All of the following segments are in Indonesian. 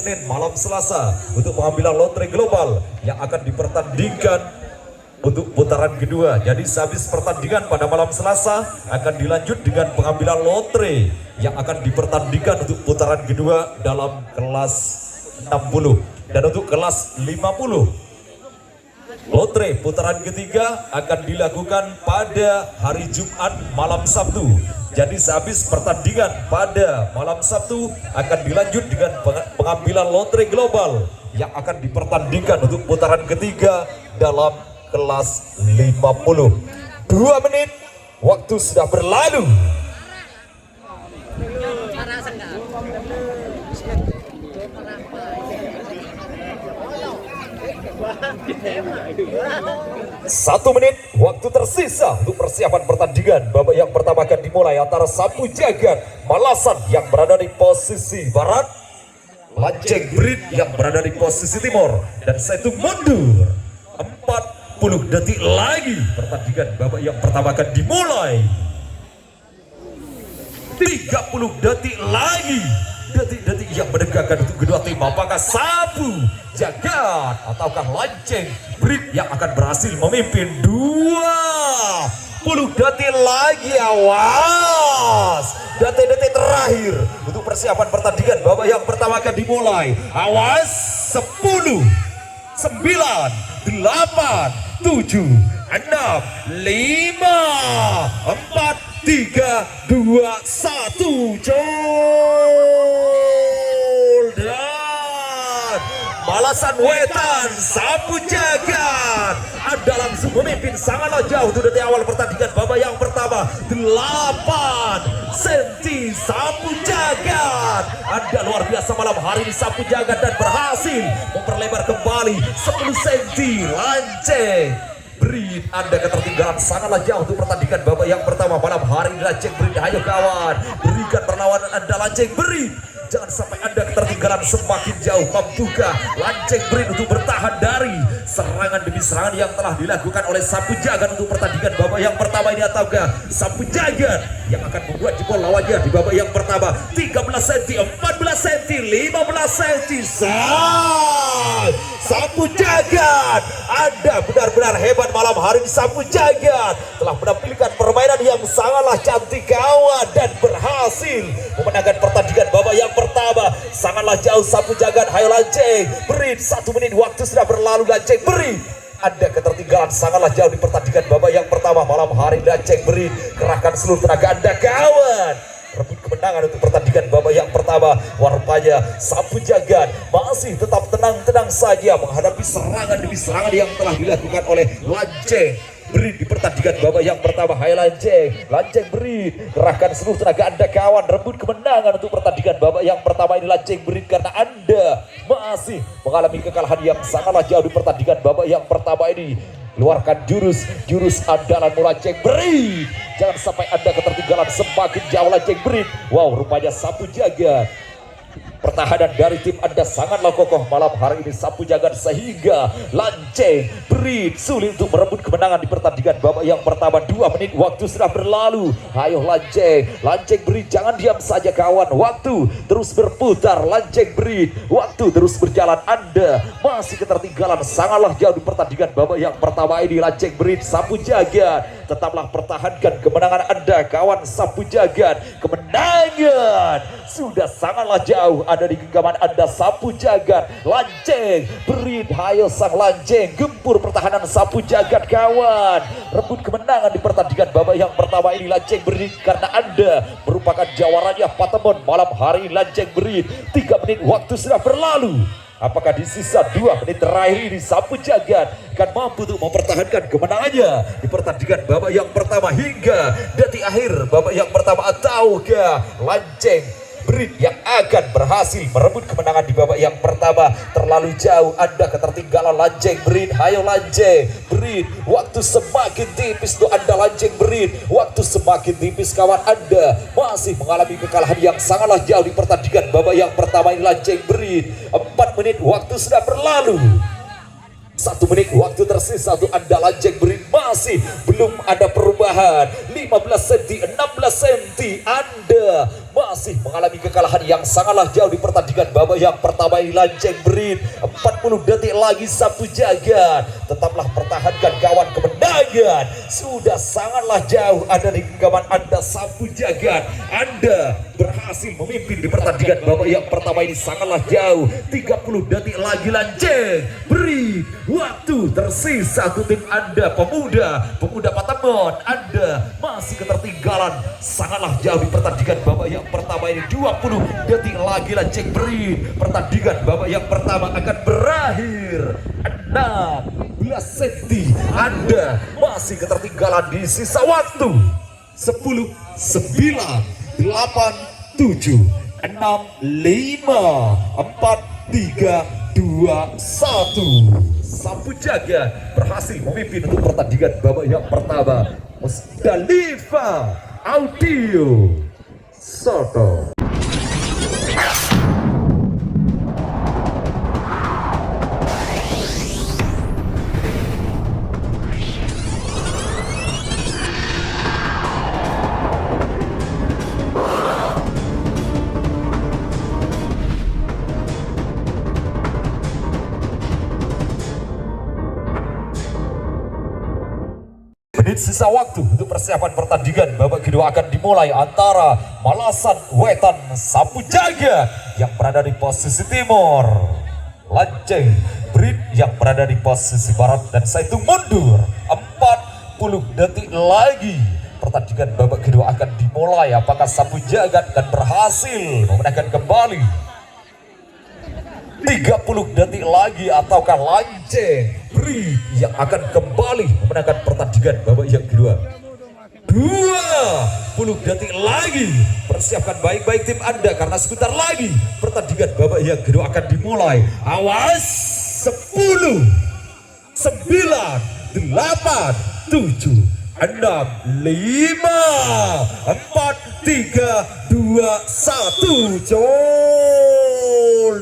Senin malam Selasa untuk pengambilan lotre global yang akan dipertandingkan untuk putaran kedua. Jadi sehabis pertandingan pada malam Selasa akan dilanjut dengan pengambilan lotre yang akan dipertandingkan untuk putaran kedua dalam kelas 60 dan untuk kelas 50. Lotre putaran ketiga akan dilakukan pada hari Jumat malam Sabtu. Jadi sehabis pertandingan pada malam Sabtu akan dilanjut dengan pengambilan lotre global yang akan dipertandingkan untuk putaran ketiga dalam kelas 50. 2 menit waktu sudah berlalu. Satu menit waktu tersisa untuk persiapan pertandingan. Babak yang pertama akan dimulai antara Sapu Jagat Malasan yang berada di posisi barat, Lanceng Brit yang berada di posisi timur, dan Setu mundur. 40 detik lagi pertandingan babak yang pertama akan dimulai. 30 detik lagi, detik-detik yang mendekatkan untuk kedua tim. Apakah Sapu Jagat ataukah Lanceng Brit yang akan berhasil memimpin? 20 detik lagi, awas, detik-detik terakhir untuk persiapan pertandingan babak yang pertama akan dimulai. Awas, 10, 9, 8, 7, 6, 5, 4, 3, 2, 1, jol. Dan Malasan Wetan Sapu Jagat Anda langsung memimpin sangatlah jauh untuk detik awal pertandingan babak yang pertama. 8 cm Sapu Jagat. Anda luar biasa malam hari ini Sapu Jagat dan berhasil memperlebar kembali 10 cm. Lanceng Brit, Anda ketertinggalan sangatlah jauh untuk pertandingan babak yang pertama malam hari ini. Lanceng Brit, ayo kawan, berikan perlawanan Anda Lanceng Brit. Jangan sampai Anda ketertinggalan semakin jauh. Mampukah Lanceng Brit untuk bertahan dari serangan demi serangan yang telah dilakukan oleh Sapu Jagat untuk pertandingan babak yang pertama ini, ataukah Sapu Jagat yang akan membuat jebol lawannya di babak yang pertama? 13 cm, 14 cm, 15 cm. Sapu Jagat, Anda benar-benar hebat malam hari ini. Sapu Jagat telah menampilkan permainan yang sangatlah cantik kawan dan berhasil memenangkan pertandingan babak yang pertama. Sangatlah jauh Sapu Jagat. Hayo Lanceng Brit, 1 menit waktu sudah berlalu. Lanceng Brit, Anda ketertinggalan sangatlah jauh di pertandingan babak yang pertama malam hari. Lanceng Brit, kerahkan seluruh tenaga Anda kawan, rebut kemenangan untuk pertandingan babak yang pertama. Warpanya Sapu Jagat masih tetap tenang-tenang saja menghadapi serangan demi serangan yang telah dilakukan oleh Lanceng Brit di pertandingan babak yang pertama. Hai Lanceng Brit, kerahkan seluruh tenaga Anda kawan, rebut kemenangan untuk pertandingan babak yang pertama ini Lanceng Brit, karena Anda masih mengalami kekalahan yang sangatlah jauh di pertandingan babak yang pertama ini. Keluarkan jurus andalanmu Lanceng Brit. Jangan sampai Anda ketertinggalan semakin jauh Lanceng Brit. Wow, rupanya Sapu Jagat, pertahanan dari tim Anda sangatlah kokoh malam hari ini Sapu Jagat, sehingga Lanceng Brit sulit untuk merebut kemenangan di pertandingan babak yang pertama. 2 menit waktu sudah berlalu. Ayo Lanceng Brit, jangan diam saja kawan, waktu terus berputar. Lanceng Brit, waktu terus berjalan. Anda masih ketertinggalan sangatlah jauh di pertandingan babak yang pertama ini. Lanceng Brit, Sapu Jagat, tetaplah pertahankan kemenangan Anda kawan. Sapu Jagat, kemenangan sudah sangatlah jauh ada di genggaman Anda Sapu Jagat. Lanceng Brit, hayo sang Lanceng, gempur pertahanan Sapu Jagat kawan, rebut kemenangan di pertandingan babak yang pertama ini Lanceng Brit, karena Anda merupakan jawaranya Patemon malam hari ini. Lanceng Brit, 3 menit waktu sudah berlalu. Apakah di sisa 2 menit terakhir ini Sapu Jagat akan mampu untuk mempertahankan kemenangannya di pertandingan babak yang pertama hingga detik akhir babak yang pertama, ataukah Lanceng Brit yang akan berhasil merebut kemenangan di babak yang pertama? Terlalu jauh Anda ketertinggalan Lanceng Brit. Hayo Lanceng Brit, waktu semakin tipis untuk Anda Lanceng Brit, waktu semakin tipis kawan. Anda masih mengalami kekalahan yang sangatlah jauh di pertandingan babak yang pertama ini Lanceng Brit. 4 menit waktu sudah berlalu. 1 menit waktu tersisa untuk Anda Lanceng Brit, masih belum ada perubahan. 15 cm, 16 cm Anda masih mengalami kekalahan yang sangatlah jauh di pertandingan babak yang pertama ini. Lanceng Berit 40 detik lagi Sapu Jagat, tetaplah pertahankan kawan kemenangan. Sudah sangatlah jauh ada di genggaman Anda Sapu Jagat. Anda berhasil memimpin di pertandingan babak yang pertama ini sangatlah jauh. 30 detik lagi Lanceng Berit, waktu tersisa untuk tim Anda pemuda Patamon. Anda masih ketertinggalan sangatlah jauh di pertandingan babak yang pertama ini. 20 detik lagi Lanceng Berit, pertandingan babak yang pertama akan berakhir. 16 cm Anda masih ketertinggalan di sisa waktu. 10, 9, 8, 7, 6, 5, 4, 3, 2, 1. Sapu Jagat berhasil memimpin untuk pertandingan babak yang pertama. Musdalifah Audio Soto. Menit sisa waktu untuk persiapan pertandingan babak kedua akan dimulai antara Malasan Wetan Sapu Jagat yang berada di posisi timur, Lanceng Berit yang berada di posisi barat, dan Saitung mundur. 40 detik lagi pertandingan babak kedua akan dimulai. Apakah Sapu Jagat akan berhasil memenangkan kembali? 30 detik lagi ataukah Lanceng Berit yang akan kembali memenangkan pertandingan babak yang kedua? 20 detik lagi, persiapkan baik-baik tim Anda karena sebentar lagi pertandingan babak yang kedua akan dimulai. Awas, 10, 9, 8, 7, 6, 5, 4, 3, 2, 1.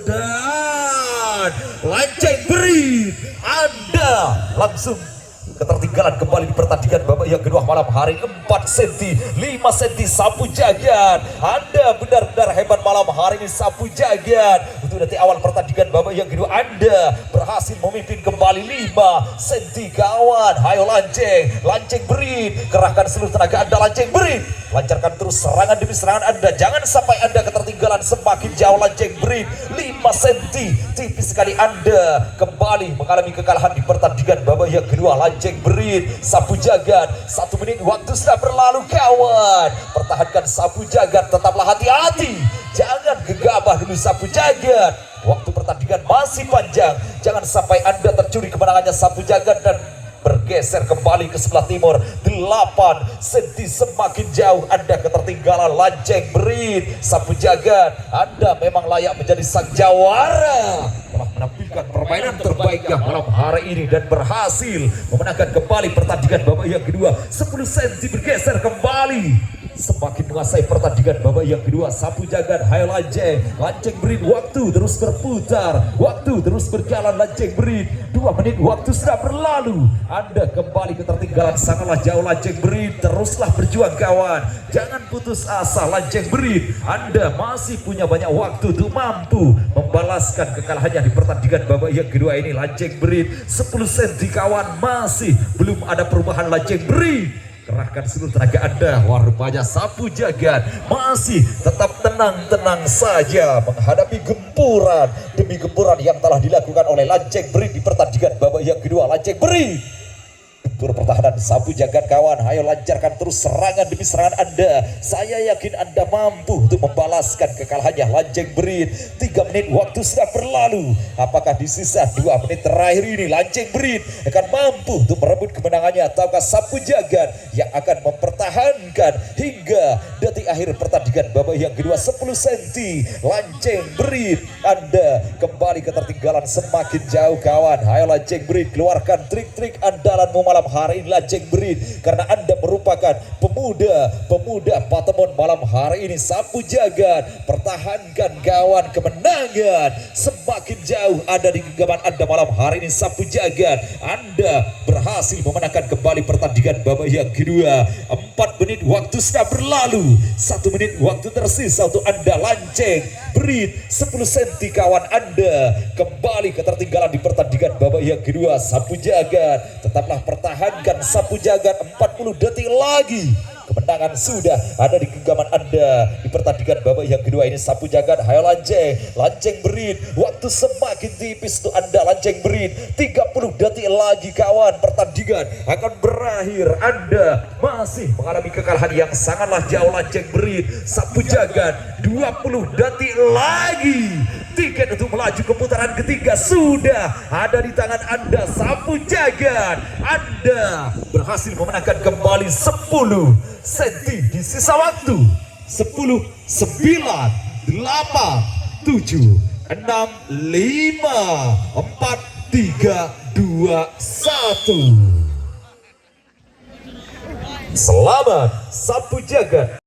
Dan Lanceng Berit, Anda langsung ketertinggalan kembali di pertandingan babak yang kedua malam hari. 4 cm, 5 cm Sapu Jagat. Anda benar-benar hebat malam hari ini Sapu Jagat. Untuk nanti awal pertandingan babak yang kedua Anda berhasil memimpin kembali 5 cm kawan. Hayo Lanceng Berit, kerahkan seluruh tenaga Anda Lanceng Berit. Lancarkan terus serangan demi serangan Anda. Jangan sampai Anda ketertinggalan semakin jauh Lanceng Berit. 5 cm, tipis sekali Anda kembali mengalami kekalahan di pertandingan babak yang kedua. Lanceng Berit, Sapu Jagat, 1 menit waktu sudah berlalu kawan. Pertahankan Sapu Jagat, tetaplah hati-hati. Jangan gegabah dulu Sapu Jagat. Waktu pertandingan masih panjang. Jangan sampai Anda tercuri kemenangannya Sapu Jagat dan bergeser kembali ke sebelah timur. 8 cm semakin jauh Anda ketertinggalan Lanceng Berit. Sapu Jagat, Anda memang layak menjadi sang jawara. Telah menampilkan permainan terbaiknya malam hari ini dan berhasil memenangkan kembali pertandingan babak yang kedua. 10 cm bergeser kembali, semakin menguasai pertandingan babak yang kedua. Sapu Jagat, hayo Lanceng Berit, waktu terus berputar, waktu terus berjalan Lanceng Berit. 2 menit waktu sudah berlalu. Anda kembali ketertinggalan sangatlah jauh Lanceng Berit. Teruslah berjuang kawan, jangan putus asa Lanceng Berit. Anda masih punya banyak waktu untuk mampu membalaskan kekalahannya di pertandingan babak yang kedua ini. Lanceng Berit 10 cm kawan, masih belum ada perubahan Lanceng Berit. Kerahkan seluruh tenaga Anda. Wah, rupanya Sapu Jagat masih tetap tenang-tenang saja menghadapi gempuran demi gempuran yang telah dilakukan oleh Lanceng Berit di pertandingan babak yang kedua. Lanceng Berit, gempur pertahanan Sapu Jagat kawan. Ayo lancarkan terus serangan demi serangan Anda. Saya yakin Anda mampu untuk membalaskan kekalahannya Lanceng Berit. 3 menit waktu sudah berlalu. Apakah di sisa 2 menit terakhir ini Lanceng Berit akan mampu untuk merebut kemenangannya, ataukah Sapu Jagat yang akan mempertahankan hingga detik akhir pertandingan babak yang kedua? 10 cm Lanceng Berit, Anda kembali ketertinggalan semakin jauh kawan. Ayo Lanceng Berit, keluarkan trik-trik andalanmu malam hari ini Lanceng Berit, karena Anda merupakan merupakan pemuda Patemon malam hari ini. Sapu jagat, pertahankan kawan kemenangan. Semakin jauh ada di genggaman Anda malam hari ini. Sapu jagat, Anda berhasil memenangkan kembali pertandingan babak yang kedua. 4 menit waktu sudah berlalu, 1 menit waktu tersisa untuk Anda lanceng berit 10 cm kawan Anda kembali ketertinggalan di pertandingan babak yang kedua. Sapu jagat, tetaplah pertahankan sapu jagat, 40 detik lagi kemenangan sudah ada di genggaman Anda di pertandingan babak yang kedua ini. Sapu jagat, hayo lanceng berit, waktu semakin tipis untuk Anda lanceng berit, 30 detik lagi kawan, pertandingan akan berakhir. Anda masih mengalami kekalahan yang sangatlah jauh lanceng berit. Sapu jagat, 20 detik lagi, tiket untuk melaju ke putaran ketiga sudah ada di tangan Anda. Sapu jagat, Anda berhasil memenangkan kembali 10 cm di sisa waktu. 10, 9, 8, 7, 6, 5, 4, 3, 2, 1. Selamat Sapu jagat.